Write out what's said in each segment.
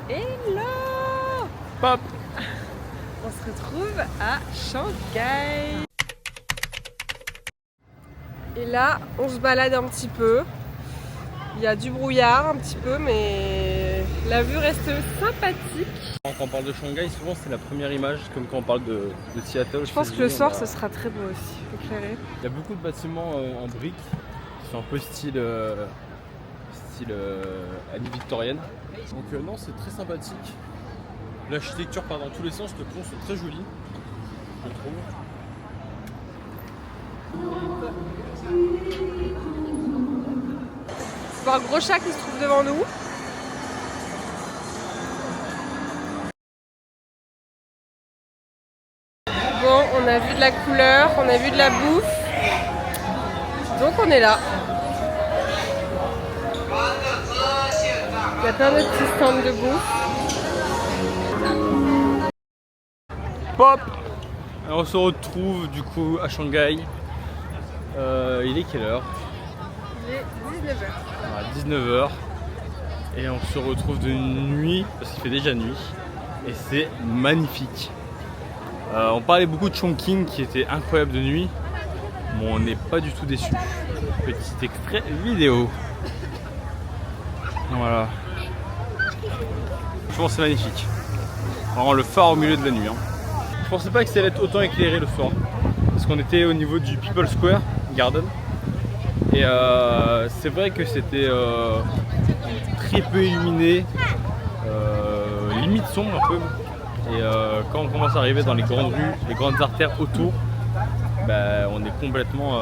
Hello! Pop! On se retrouve à Shanghai. Et là, on se balade un petit peu. Il y a du brouillard un petit peu, mais la vue reste sympathique. Quand on parle de Shanghai, souvent c'est la première image, comme quand on parle de Seattle. Je pense que le soir, ce sera très beau aussi, éclairé. Il y a beaucoup de bâtiments en briques qui sont un peu style année victorienne. Donc non, c'est très sympathique. L'architecture part dans tous les sens, le pont c'est très joli, je trouve. C'est un gros chat qui se trouve devant nous. Bon, on a vu de la couleur, on a vu de la bouffe. Donc on est là. Il y a plein de petits stands de bouffe. Pop! Alors on se retrouve du coup à Shanghai. Il est quelle heure? Il est 19h. 19h. Et on se retrouve de nuit, parce qu'il fait déjà nuit. Et c'est magnifique. On parlait beaucoup de Chongqing qui était incroyable de nuit. Mais on n'est pas du tout déçu. Petit extrait vidéo. Voilà. Je pense que c'est magnifique. Vraiment le phare au milieu de la nuit. Je pensais pas que ça allait être autant éclairé le soir. Parce qu'on était au niveau du People Square Garden. Et c'est vrai que c'était très peu illuminé. Limite sombre un peu. Et quand on commence à arriver dans les grandes rues, les grandes artères autour, bah, on est complètement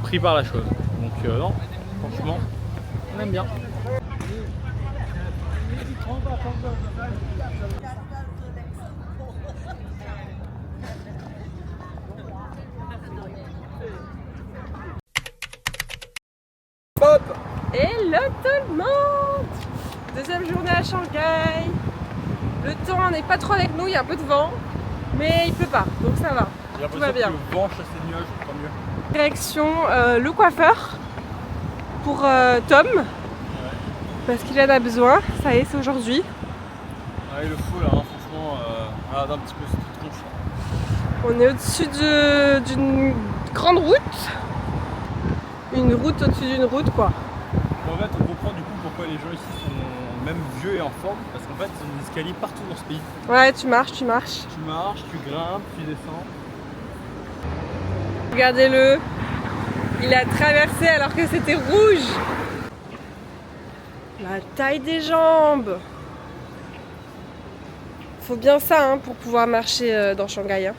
pris par la chose. Donc non, franchement, on aime bien. Pop! Hello tout le monde! Deuxième journée à Shanghai. Le temps n'est pas trop avec nous, il y a un peu de vent, mais il pleut pas, donc ça va. Tout va bien. Le vent chasse les nuages, tant mieux. Direction le coiffeur pour Tom, parce qu'il en a besoin. Ça y est, c'est aujourd'hui. Ouais, il le faut là, hein, franchement, regarde un petit peu cette tronche. On est au-dessus d'une grande route. Une route au-dessus d'une route, quoi. En fait, on comprend du coup pourquoi les gens ici sont même vieux et en forme, parce qu'en fait, ils ont des escaliers partout dans ce pays. Ouais, tu marches, tu marches. Tu marches, tu grimpes, tu descends. Regardez-le. Il a traversé alors que c'était rouge. La taille des jambes. Faut bien ça hein, pour pouvoir marcher dans Shanghai. Hein.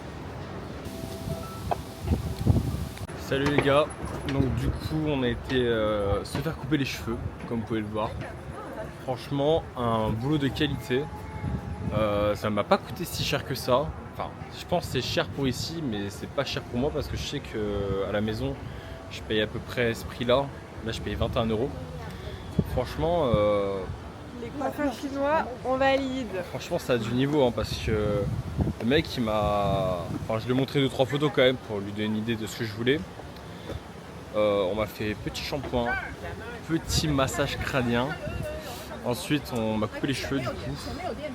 Salut les gars, donc du coup on a été se faire couper les cheveux, comme vous pouvez le voir. Franchement, un boulot de qualité. Ça m'a pas coûté si cher que ça. Enfin, je pense que c'est cher pour ici, mais c'est pas cher pour moi parce que je sais qu'à la maison, je paye à peu près ce prix-là. Là, je paye 21 €. Franchement, Les coiffeurs chinois, on valide. franchement, ça a du niveau hein, parce que le mec, il m'a. Enfin, je lui ai montré 2-3 photos quand même pour lui donner une idée de ce que je voulais. On m'a fait petit shampoing, petit massage crânien. Ensuite, on m'a coupé les cheveux du coup.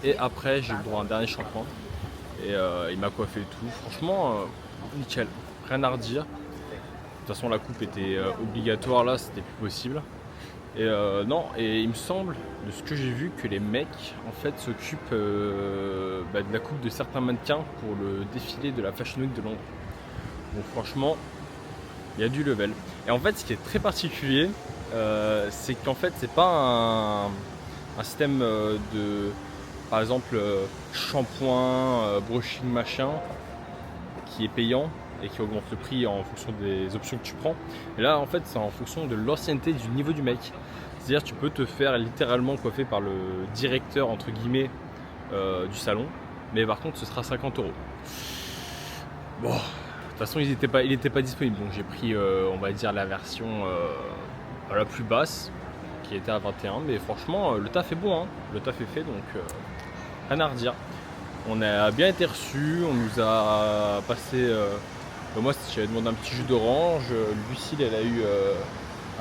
Et après, j'ai eu le droit à un dernier shampoing. Et il m'a coiffé et tout. Franchement, nickel. Rien à redire. De toute façon, la coupe était obligatoire là, c'était plus possible. Et non, et il me semble, de ce que j'ai vu, que les mecs en fait s'occupent de la coupe de certains mannequins pour le défilé de la Fashion Week de Londres. Donc franchement, il y a du level. Et en fait, ce qui est très particulier, c'est qu'en fait, c'est pas un système de, par exemple, shampoing, brushing machin, qui est payant et qui augmente le prix en fonction des options que tu prends. Et là, en fait, c'est en fonction de l'ancienneté du niveau du mec. C'est-à-dire, tu peux te faire littéralement coiffer par le directeur entre guillemets du salon, mais par contre, ce sera 50 €. Bon. De toute façon, il était pas disponible, donc j'ai pris, on va dire, la version la plus basse, qui était à 21. Mais franchement, le taf est bon, hein. Le taf est fait, donc rien à redire. On a bien été reçus, on nous a passé. Moi, j'avais demandé un petit jus d'orange. Lucille, elle a eu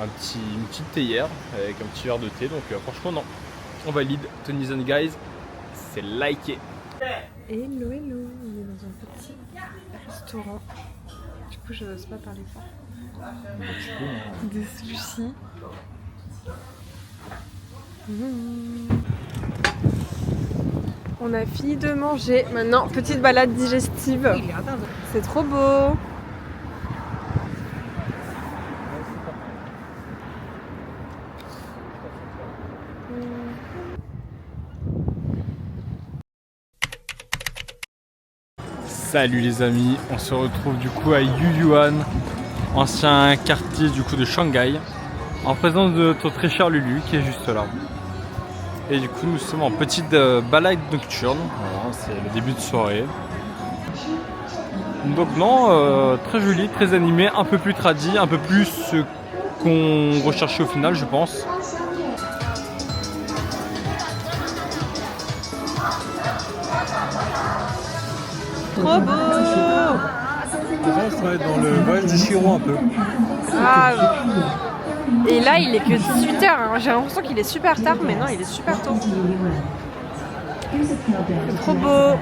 une petite théière avec un petit verre de thé. Donc franchement, non, on valide. Tony's and Guys, c'est liké. Hello, hello, on est dans un petit restaurant. Du coup, je n'ose pas parler fort. Des sushis. On a fini de manger. Maintenant, petite balade digestive. C'est trop beau. Salut les amis, on se retrouve du coup à Yuyuan, ancien quartier du coup de Shanghai, en présence de notre très cher Lulu qui est juste là. Et du coup nous sommes en petite balade nocturne, voilà, c'est le début de soirée. Donc non, très joli, très animé, un peu plus tradi, un peu plus ce qu'on recherchait au final je pense. Trop beau! Je travaille dans le voyage de Chihiro un peu. Ah, et là, il est que 18h. Hein. J'ai l'impression qu'il est super tard, mais non, il est super tôt. C'est trop beau!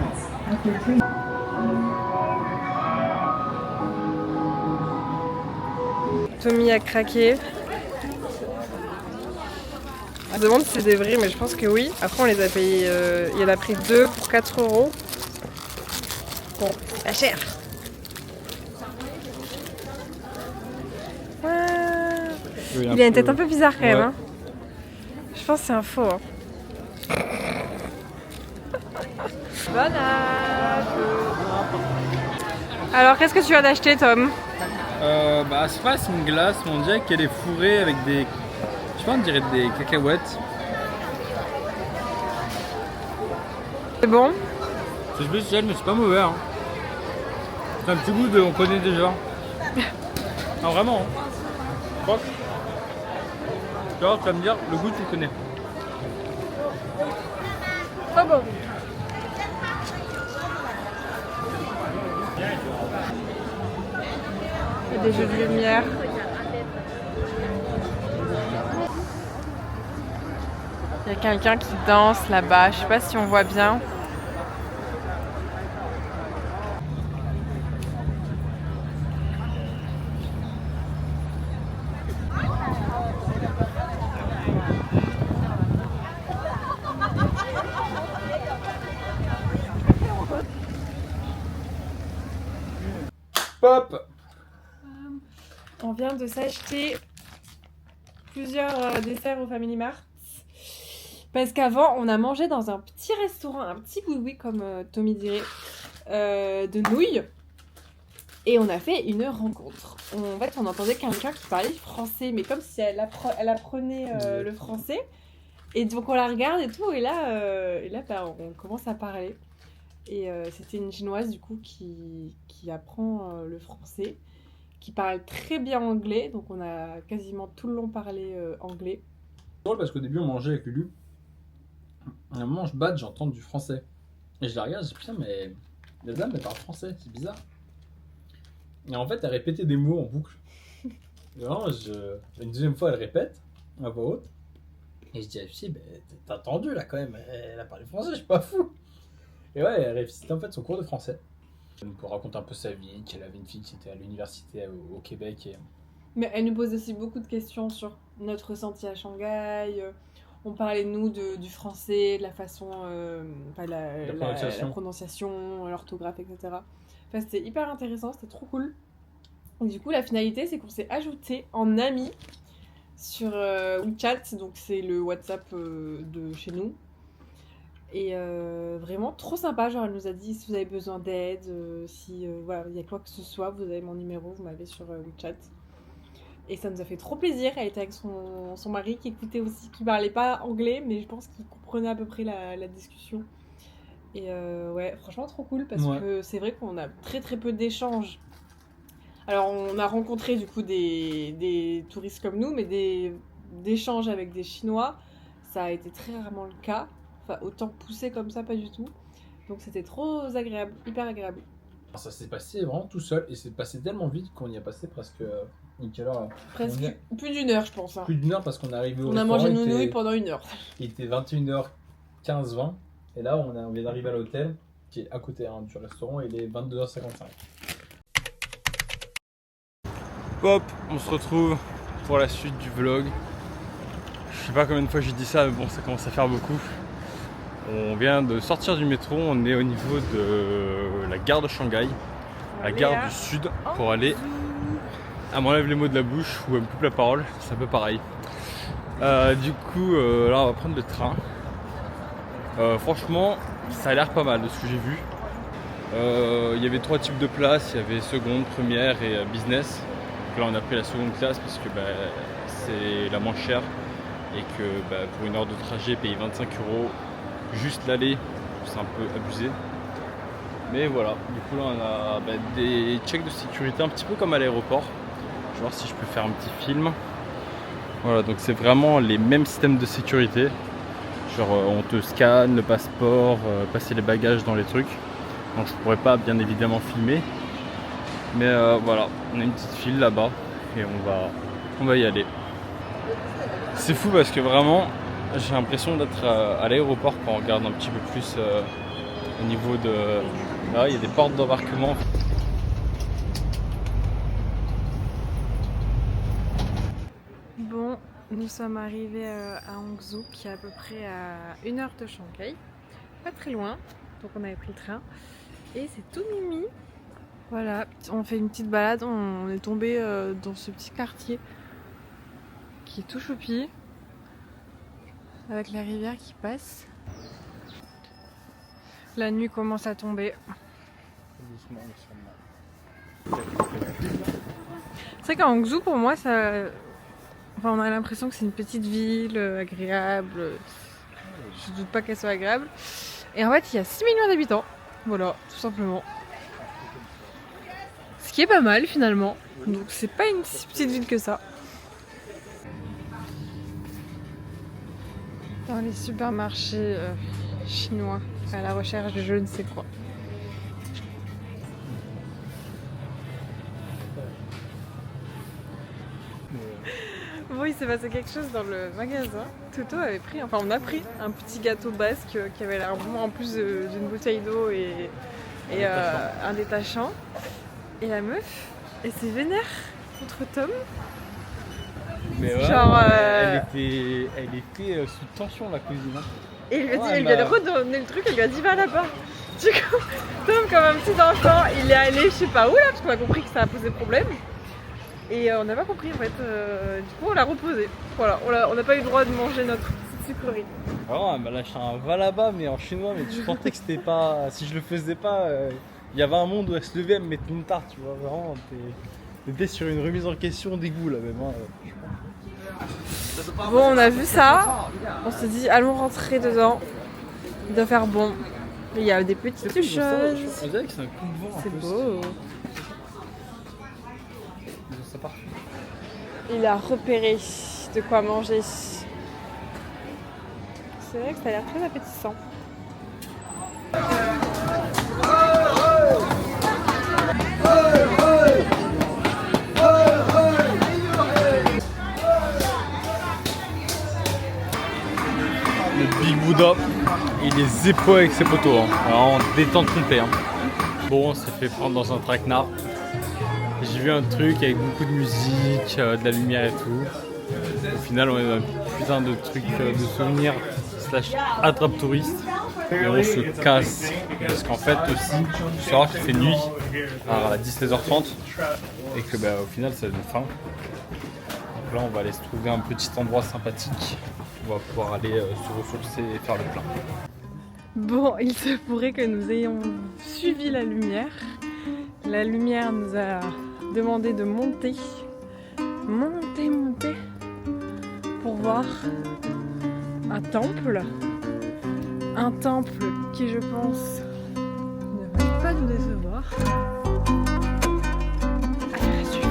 Tommy a craqué. Je me demande si c'est des vrais, mais je pense que oui. Après, on les a payés. Il en a pris 2 pour 4 €. Bon, pas cher. Ah, Oui, il a une tête un peu bizarre quand même. Ouais. Hein. Je pense que c'est un faux. Hein. Voilà. Alors, qu'est-ce que tu viens d'acheter, Tom? Bah c'est pas une glace, mais on dirait qu'elle est fourrée avec des... Je sais pas, on dirait des cacahuètes. C'est bon? C'est spécial mais c'est pas mauvais hein. C'est un petit goût de... on connaît déjà. Non vraiment hein. Je crois que... Tu vois, tu vas me dire, le goût tu le connais. Trop bon. Il y a des jeux de lumière. Il y a quelqu'un qui danse là-bas. Je sais pas si on voit bien. Pop. On vient de s'acheter plusieurs desserts au Family Mart. Parce qu'avant, on a mangé dans un petit restaurant, un petit boui-boui, comme Tommy dirait, de nouilles. Et on a fait une rencontre. En fait, on entendait quelqu'un qui parlait français, mais comme si elle apprenait le français. Et donc, on la regarde et tout, et là bah, on commence à parler. Et c'était une chinoise, du coup, qui apprend le français, qui parle très bien anglais. Donc, on a quasiment tout le long parlé anglais. C'est drôle parce qu'au début on mangeait avec Lulu. À un moment je batte, j'entends du français. Et je la regarde, je dis putain mais la dame elle parle français, c'est bizarre. Et en fait elle répétait des mots en boucle. Et vraiment, une deuxième fois elle répète à voix haute. Et je dis ah si, t'as entendu là quand même, elle a parlé français, je suis pas fou. Et ouais, elle récitait en fait son cours de français. Elle nous raconte un peu sa vie, qu'elle avait une fille qui était à l'université au Québec. Et... Mais elle nous pose aussi beaucoup de questions sur notre ressenti à Shanghai. On parlait, nous, du français, de la façon, la prononciation, l'orthographe, etc. Enfin, c'était hyper intéressant, c'était trop cool. Et du coup, la finalité, c'est qu'on s'est ajouté en amis sur WeChat, donc c'est le WhatsApp de chez nous. Et vraiment trop sympa, genre elle nous a dit si vous avez besoin d'aide, si voilà, il y a quoi que ce soit, vous avez mon numéro, vous m'avez sur WeChat. Et ça nous a fait trop plaisir, elle était avec son mari qui écoutait aussi, qui parlait pas anglais, mais je pense qu'il comprenait à peu près la discussion. Et ouais, franchement trop cool, parce que c'est vrai qu'on a très très peu d'échanges. Alors on a rencontré du coup des touristes comme nous, mais d'échanges avec des Chinois, ça a été très rarement le cas. Enfin, autant poussé comme ça, pas du tout. Donc c'était trop agréable, hyper agréable. Ça s'est passé vraiment tout seul et c'est passé tellement vite qu'on y a passé presque Et quelle heure là? Presque plus d'une heure, je pense. Hein. Plus d'une heure parce qu'on est arrivé au On a mangé nos nouilles pendant 1 heure. Il était 21h15-20. Et là, on vient d'arriver à l'hôtel, qui est à côté du restaurant, et il est 22h55. Hop, on se retrouve pour la suite du vlog. Je sais pas combien de fois j'ai dit ça, mais bon, ça commence à faire beaucoup. On vient de sortir du métro, on est au niveau de la gare de Shanghai, la gare du Sud, pour aller. Elle m'enlève les mots de la bouche ou elle me coupe la parole, c'est un peu pareil. Du coup, là on va prendre le train. Franchement, ça a l'air pas mal de ce que j'ai vu. Il y avait 3 types de places, il y avait seconde, première et business. Donc là on a pris la seconde classe parce que c'est la moins chère et que pour 1 heure de trajet, payer 25 € juste l'aller, c'est un peu abusé. Mais voilà, du coup là on a des checks de sécurité un petit peu comme à l'aéroport. Je vais voir si je peux faire un petit film. Voilà, donc c'est vraiment les mêmes systèmes de sécurité. Genre on te scanne le passeport, passer les bagages dans les trucs. Donc je pourrais pas bien évidemment filmer. Mais voilà, on a une petite file là-bas et on va y aller. C'est fou parce que vraiment j'ai l'impression d'être à l'aéroport quand on regarde un petit peu plus au niveau de... Là il y a des portes d'embarquement. Bon, nous sommes arrivés à Hangzhou qui est à peu près à 1 heure de Shanghai. Pas très loin, donc on avait pris le train. Et c'est tout mimi. Voilà, on fait une petite balade, on est tombé dans ce petit quartier qui est tout choupi. Avec la rivière qui passe. La nuit commence à tomber. C'est vrai qu'à Hangzhou, pour moi, on a l'impression que c'est une petite ville agréable. Je doute pas qu'elle soit agréable. Et en fait, il y a 6 millions d'habitants. Voilà, tout simplement. Ce qui est pas mal finalement. Donc c'est pas une si petite ville que ça. Dans les supermarchés chinois, à la recherche de je ne sais quoi. Bon, il s'est passé quelque chose dans le magasin. Toto avait pris, on a pris un petit gâteau basque qui avait l'air bon en plus d'une bouteille d'eau et un détachant. Et la meuf, elle s'est vénère contre Tom. Mais ouais, genre, elle était sous tension la cousine. Et il lui a redonné le truc, elle lui a dit va là-bas. Du coup, Tom comme un petit enfant, il est allé je sais pas où là, parce qu'on a compris que ça a posé problème. Et on n'a pas compris en fait, du coup on l'a reposé. Voilà, on n'a pas eu le droit de manger notre petite sucrerie. Alors elle m'a lâché un va là-bas mais en chinois, mais tu sentais que c'était pas... Si je le faisais pas, il y avait un monde où elle se levait, elle me mettait une tarte, tu vois, vraiment, t'étais sur une remise en question des goûts là même. Bon, on a vu ça, on s'est dit allons rentrer dedans, il doit faire bon. Il y a des petites choses. On dirait que c'est un coup de vent. C'est beau. Ça part. Il a repéré de quoi manger. C'est vrai que ça a l'air très appétissant. Le Big Buddha, il est zépo avec ses poteaux, hein. Vraiment détente complet. Hein. Bon, on s'est fait prendre dans un traquenard. J'ai vu un truc avec beaucoup de musique, de la lumière et tout. Au final, on a putain de trucs, de souvenirs / attrape touristes. Et on se casse. Parce qu'en fait aussi, il faut savoir qu'il fait nuit à 17h30 et que au final ça donne faim. Donc là on va aller se trouver un petit endroit sympathique. On va pouvoir aller se ressourcer et faire le plein. Bon, il se pourrait que nous ayons suivi la lumière. La lumière nous a demandé de monter, pour voir un temple. Un temple qui, je pense, ne va pas nous décevoir. Allez, à suivre.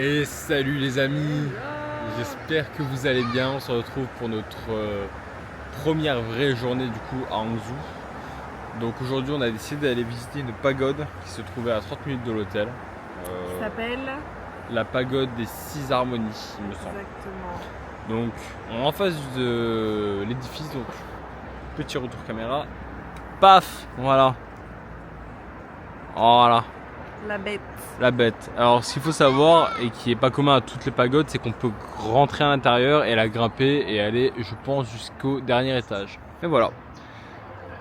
Et salut les amis, j'espère que vous allez bien. On se retrouve pour notre première vraie journée du coup à Hangzhou. Donc aujourd'hui on a décidé d'aller visiter une pagode qui se trouvait à 30 minutes de l'hôtel. Ça s'appelle la pagode des 6 harmonies, il me semble. Exactement. Donc on est en face de l'édifice, donc petit retour caméra. Paf, voilà. Voilà. La bête. La bête. Alors ce qu'il faut savoir et qui est pas commun à toutes les pagodes, c'est qu'on peut rentrer à l'intérieur et la grimper et aller, je pense, jusqu'au dernier étage. Et voilà.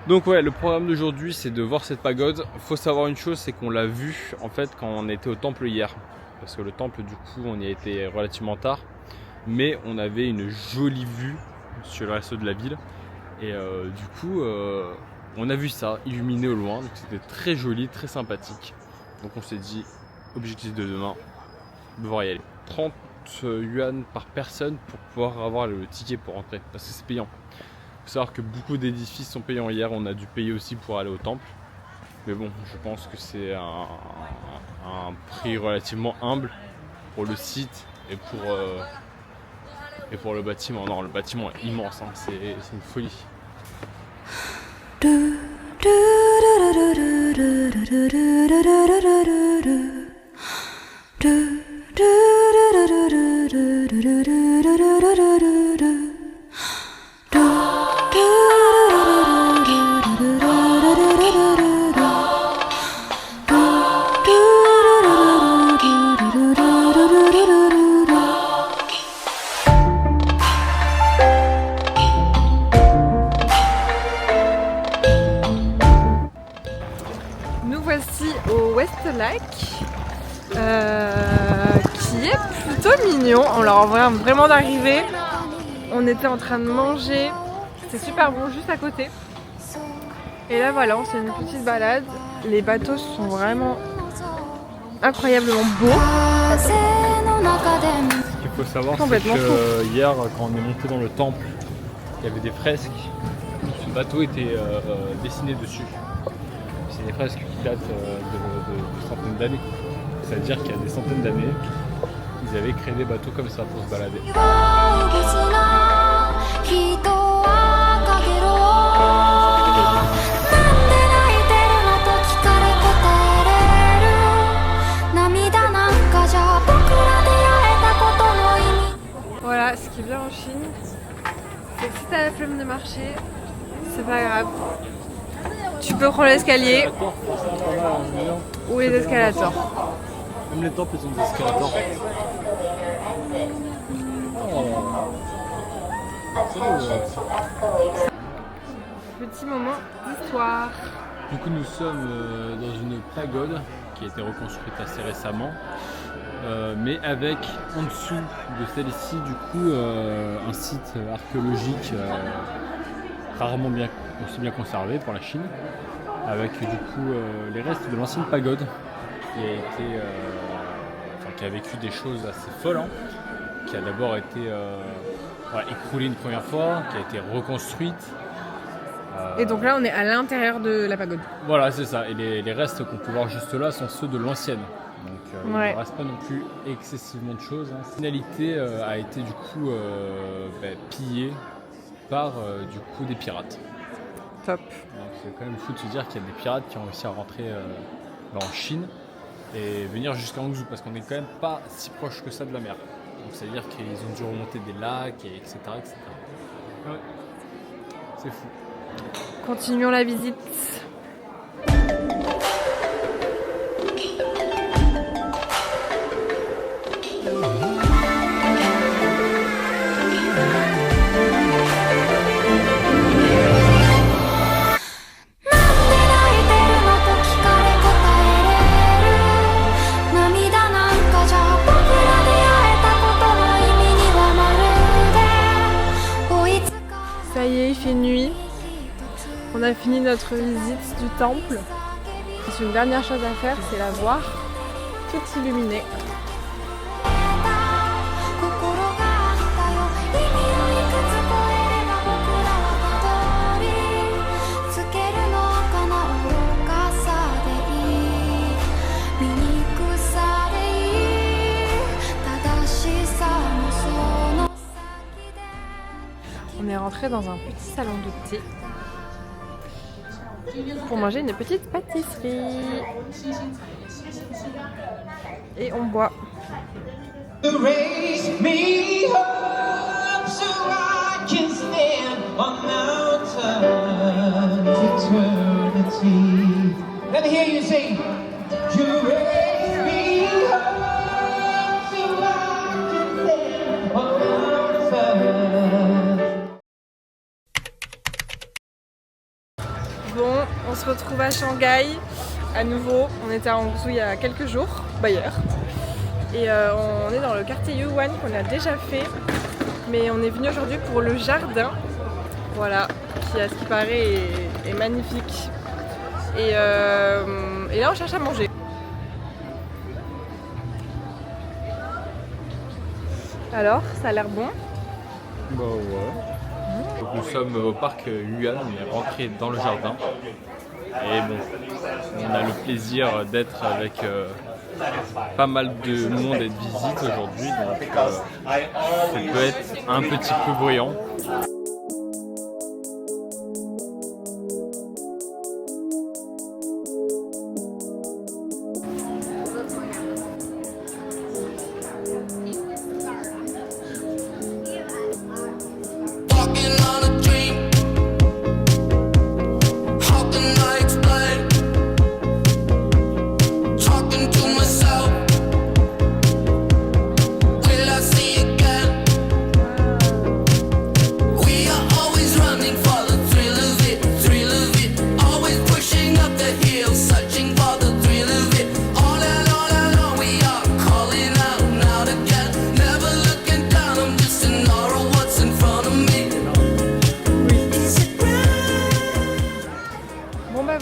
Donc ouais, le programme d'aujourd'hui c'est de voir cette pagode. Faut savoir une chose, c'est qu'on l'a vue en fait quand on était au temple hier. Parce que le temple du coup on y a été relativement tard. Mais on avait une jolie vue sur le reste de la ville. Et du coup on a vu ça illuminé au loin. Donc c'était très joli, très sympathique. Donc on s'est dit, objectif de demain, devoir y aller. 30 yuan par personne pour pouvoir avoir le ticket pour rentrer, parce que c'est payant. Il faut savoir que beaucoup d'édifices sont payants. Hier, on a dû payer aussi pour aller au temple. Mais bon, je pense que c'est un prix relativement humble pour le site et pour le bâtiment. Non, le bâtiment est immense, hein. C'est une folie. Au West Lake qui est plutôt mignon. On leur envoie vraiment d'arriver. On était en train de manger, c'était super bon juste à côté. Et là voilà, on fait une petite balade. Les bateaux sont vraiment incroyablement beaux. Ce qu'il faut savoir, c'est que hier quand on est monté dans le temple, il y avait des fresques. Ce bateau était dessiné dessus. C'est des fresques qui datent de centaines d'années. C'est-à-dire qu'il y a des centaines d'années, ils avaient créé des bateaux comme ça pour se balader. Voilà, ce qui est bien en Chine, c'est que si t'as la flemme de marcher, c'est pas grave. Tu peux prendre l'escalier ou les escalators. Même les temples, ils ont des escalators. Petit moment d'histoire. Du coup, nous sommes dans une pagode qui a été reconstruite assez récemment, mais avec en dessous de celle-ci, du coup, un site archéologique rarement aussi bien conservé pour la Chine, avec du coup les restes de l'ancienne pagode qui a vécu des choses assez folles, hein, qui a d'abord été écroulée une première fois, qui a été reconstruite. Et donc là on est à l'intérieur de la pagode. Voilà, c'est ça, et les restes qu'on peut voir juste là sont ceux de l'ancienne. Donc il ne reste pas non plus excessivement de choses, hein. La finalité a été du coup pillée par du coup des pirates. Top. Donc c'est quand même fou de se dire qu'il y a des pirates qui ont réussi à rentrer en Chine et venir jusqu'à Hangzhou, parce qu'on n'est quand même pas si proche que ça de la mer. Donc ça veut dire qu'ils ont dû remonter des lacs, etc. etc. Ouais. C'est fou. Continuons la visite. Ça y est, il fait nuit. On a fini notre visite du temple. C'est une dernière chose à faire, c'est la voir toute illuminée. rentrer dans un petit salon de thé pour manger une petite pâtisserie. Et on boit. Let me hear you sing. You raise me up so I can stand on mountains. Bon, on se retrouve à Shanghai à nouveau. On était à Hangzhou il y a quelques jours, hier. Et on est dans le quartier Yuan qu'on a déjà fait. Mais on est venu aujourd'hui pour le jardin. Voilà, qui à ce qui paraît est magnifique. Et là on cherche à manger. Alors, ça a l'air bon? Bah ouais. Donc nous sommes au parc Yuan, on est rentré dans le jardin. Et bon, on a le plaisir d'être avec pas mal de monde et de visites aujourd'hui. Donc ça peut être un petit peu bruyant.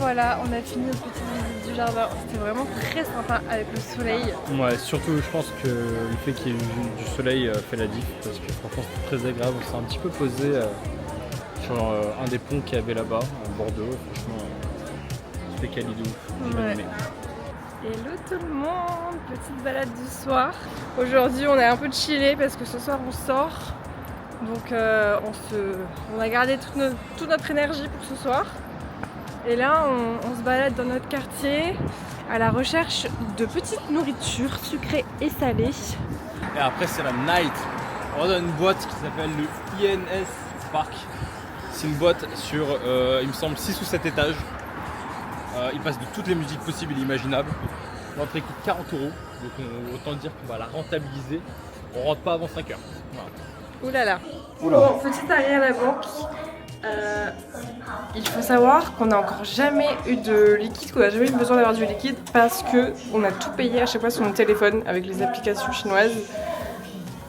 Voilà, on a fini notre petite visite du jardin. C'était vraiment très sympa avec le soleil. Ouais, surtout je pense que le fait qu'il y ait du soleil fait la diff parce que franchement c'était très agréable. On s'est un petit peu posé sur un des ponts qu'il y avait là-bas, à Bordeaux. Franchement, c'était quali de ouf. J'ai bien aimé. Hello tout le monde, petite balade du soir. Aujourd'hui on est un peu chillé parce que ce soir on sort. Donc on a gardé toute notre énergie pour ce soir. Et là, on se balade dans notre quartier à la recherche de petites nourritures sucrées et salées. Et après, c'est la night. On va dans une boîte qui s'appelle le INS Park. C'est une boîte sur, il me semble, 6 ou 7 étages. Il passe de toutes les musiques possibles et imaginables. L'entrée coûte 40 €. Donc autant dire qu'on va la rentabiliser. On rentre pas avant 5 heures. Voilà. Ouh là là. Bon, petit arrière à la banque. Il faut savoir qu'on n'a encore jamais eu de liquide, qu'on n'a jamais eu besoin d'avoir du liquide parce qu'on a tout payé à chaque fois sur notre téléphone avec les applications chinoises.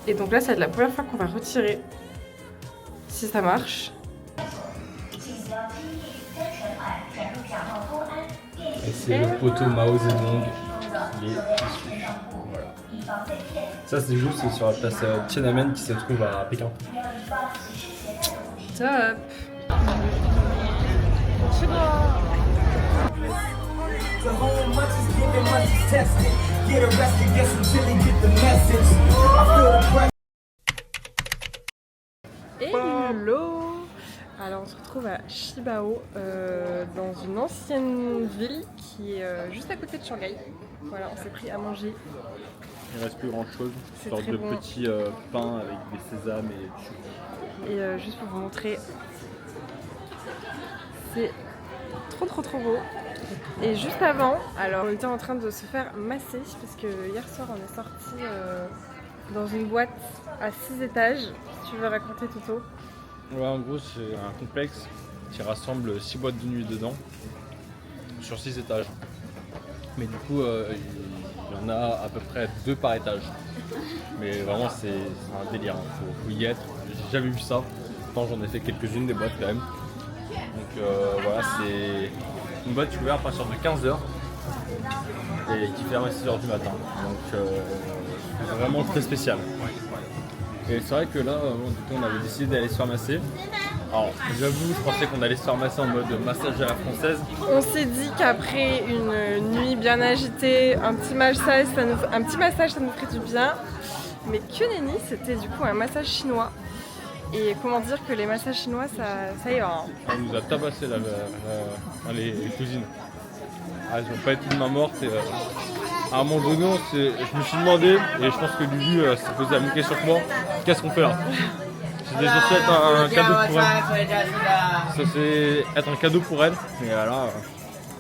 Et donc là, c'est la première fois qu'on va retirer, si ça marche. Et c'est le poteau Mao Zedong, il est issu. Voilà. Ça, c'est juste sur la place Tiananmen qui se trouve à Pékin. Top. Hello. Alors on se retrouve à Qibao, dans une ancienne ville qui est juste à côté de Shanghai. Voilà, on s'est pris à manger. Il reste plus grand chose, une sorte de bon. Petit pain avec des sésames et du sucre. Et juste pour vous montrer, c'est trop beau. Et juste avant, alors on était en train de se faire masser parce que hier soir on est sorti dans une boîte à 6 étages. Si tu veux raconter Toto. Ouais, en gros c'est un complexe qui rassemble 6 boîtes de nuit dedans sur 6 étages. Mais du coup il y en a à peu près 2 par étage. Mais vraiment c'est un délire, faut y être. J'ai jamais vu ça. Pourtant j'en ai fait quelques-unes des boîtes quand même. Donc voilà, c'est une boîte qui est ouverte à partir de 15h et qui ferme à 6h du matin. Donc vraiment très spécial. Et c'est vrai que là, du coup, on avait décidé d'aller se faire masser. Alors j'avoue, je pensais qu'on allait se faire masser en mode massage à la française. On s'est dit qu'après une nuit bien agitée, un petit massage ça nous ferait du bien. Mais que nenni, c'était du coup un massage chinois. Et comment dire que les massages chinois, ça y va. Hein. On nous a tabassé les cousines. Ah, elles n'ont pas été de main morte. Et, à un moment donné, je me suis demandé, et je pense que Lulu s'est posé la même question que moi, qu'est-ce qu'on fait là? C'était censé être un cadeau pour elle. Ça c'est être un cadeau pour elle. Et là,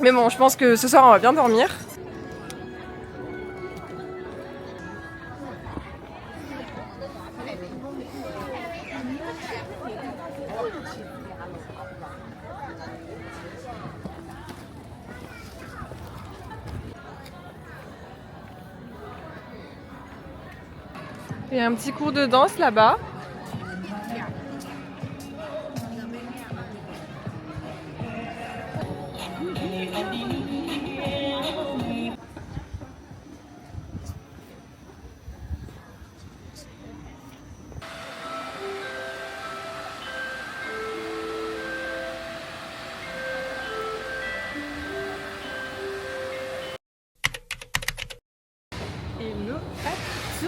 Mais bon, je pense que ce soir on va bien dormir. Il y a un petit cours de danse là-bas. Hello à tous!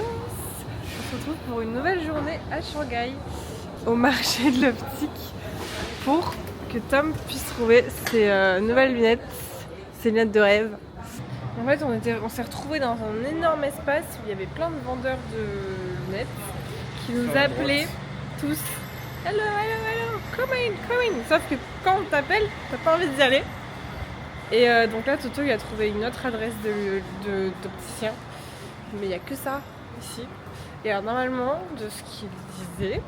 On se retrouve pour une nouvelle journée à Shanghai, au marché de l'optique, pour que Tom puisse trouver ses nouvelles lunettes, ses lunettes de rêve. En fait, on s'est retrouvés dans un énorme espace où il y avait plein de vendeurs de lunettes qui nous appelaient tous. Hello, hello, hello, come in, come in. Sauf que quand on t'appelle, t'as pas envie d'y aller. Et donc là, Toto il a trouvé une autre adresse d'opticien. Mais il n'y a que ça ici. Et alors normalement, de ce qu'il disait,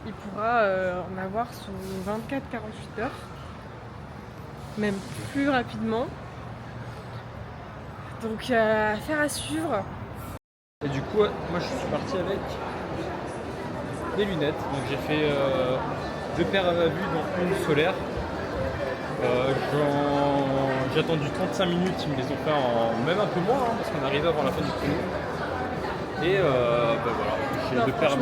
il pourra en avoir sous 24-48 heures. Même plus rapidement. Donc affaire à suivre. et du coup, moi je suis parti avec des lunettes. Donc j'ai fait 2 paires à vue dont une solaire. J'ai attendu 35 minutes, ils me les ont fait en même un peu moins hein, parce qu'on arrivait avant la fin du chrono. Et voilà, j'ai 2 paires à vue.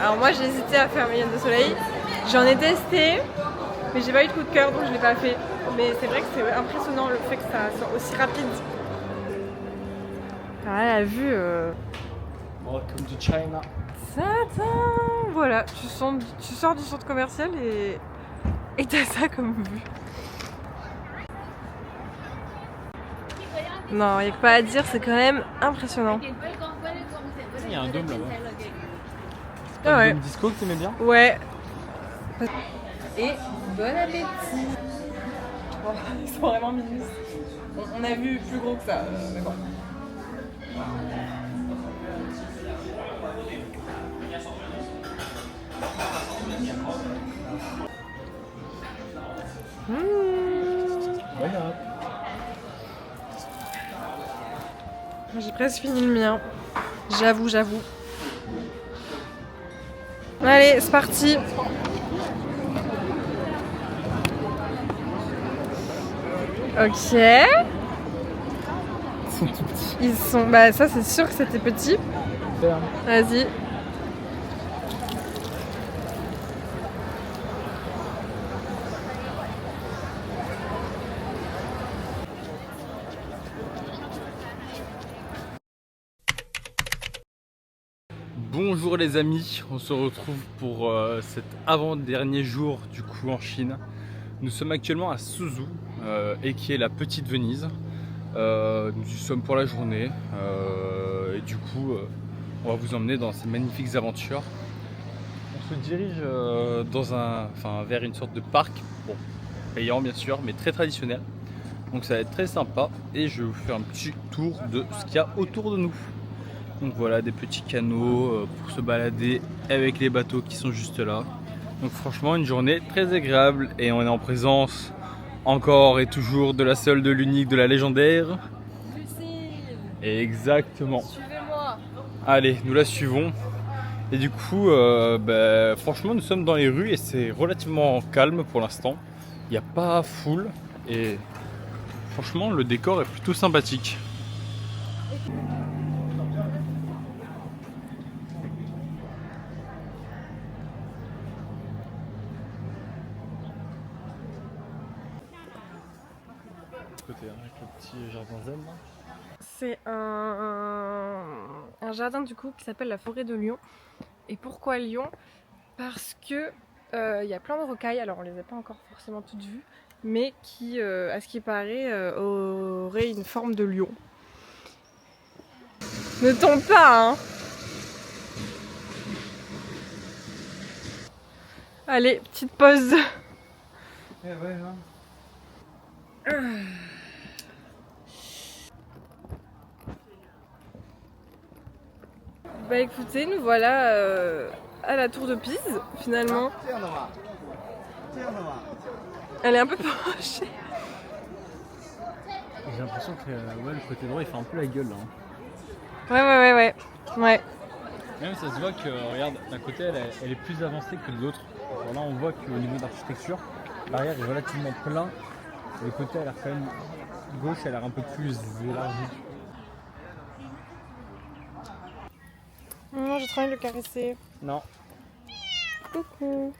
Alors moi j'ai hésité à faire mes lunettes de soleil. J'en ai testé, mais j'ai pas eu de coup de cœur donc je l'ai pas fait. Mais c'est vrai que c'est impressionnant le fait que ça soit aussi rapide. Ah la vue. Welcome to China. Voilà, tu sors du centre commercial et t'as ça comme vue. Non, il n'y a que pas à dire, c'est quand même impressionnant. Il y a un dôme là-bas. Ah ouais. Un dôme disco que t'aimais bien? Ouais. Et bon appétit. Oh, ils sont vraiment mignons. On a vu plus gros que ça, mais bon. Voilà. J'ai presque fini le mien. J'avoue. Allez, c'est parti. Ok. Ils sont tout petits. Ils sont. Bah, ça, c'est sûr que c'était petit. Vas-y. Bonjour les amis, on se retrouve pour cet avant-dernier jour du coup en Chine. Nous sommes actuellement à Suzhou et qui est la petite Venise. Nous y sommes pour la journée et du coup on va vous emmener dans ces magnifiques aventures. On se dirige vers une sorte de parc, bon, payant bien sûr, mais très traditionnel. Donc ça va être très sympa et je vais vous faire un petit tour de ce qu'il y a autour de nous. Donc voilà, des petits canaux pour se balader avec les bateaux qui sont juste là. Donc franchement une journée très agréable et on est en présence encore et toujours de la seule, de l'unique, de la légendaire. Lucille. Exactement. Suivez-moi. Allez, nous la suivons. Et du coup, franchement nous sommes dans les rues et c'est relativement calme pour l'instant. Il n'y a pas foule et franchement le décor est plutôt sympathique. Avec le petit jardin zen là. C'est un jardin du coup qui s'appelle la forêt de Lyon. Et pourquoi Lyon? parce que y a plein de rocailles, alors on les a pas encore forcément toutes vues, mais qui, à ce qui paraît, auraient une forme de lion. Ne tombe pas, hein! Allez, petite pause. Ouais, hein. Bah écoutez, nous voilà à la tour de Pise, finalement. Elle est un peu penchée. J'ai l'impression que le côté droit il fait un peu la gueule là. Ouais. Même ça se voit que, regarde, d'un côté elle est plus avancée que de l'autre. Là on voit qu'au niveau d'architecture, l'arrière est relativement plein. Et le côté a l'air quand même gauche, elle a l'air un peu plus élargie. J'ai trop envie de le caresser. Non. Coucou.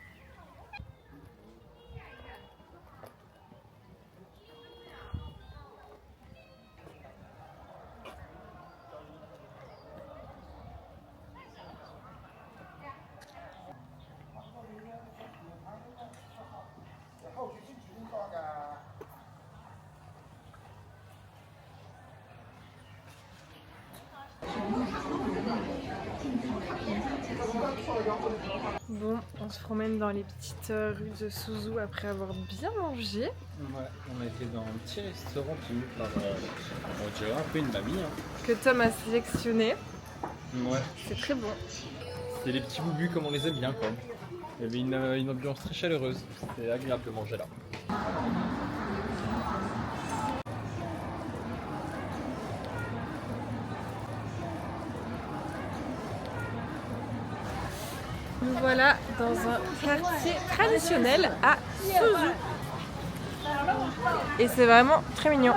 Bon, on se promène dans les petites rues de Suzhou après avoir bien mangé. Ouais, on a été dans un petit restaurant tenu par, on dirait un peu une mamie. Hein. Que Tom a sélectionné. Ouais. C'est très bon. C'est les petits boubus comme on les aime bien quoi. Il y avait une ambiance très chaleureuse, c'était agréable de manger là. Nous voilà dans un quartier traditionnel à Suzhou. Et c'est vraiment très mignon.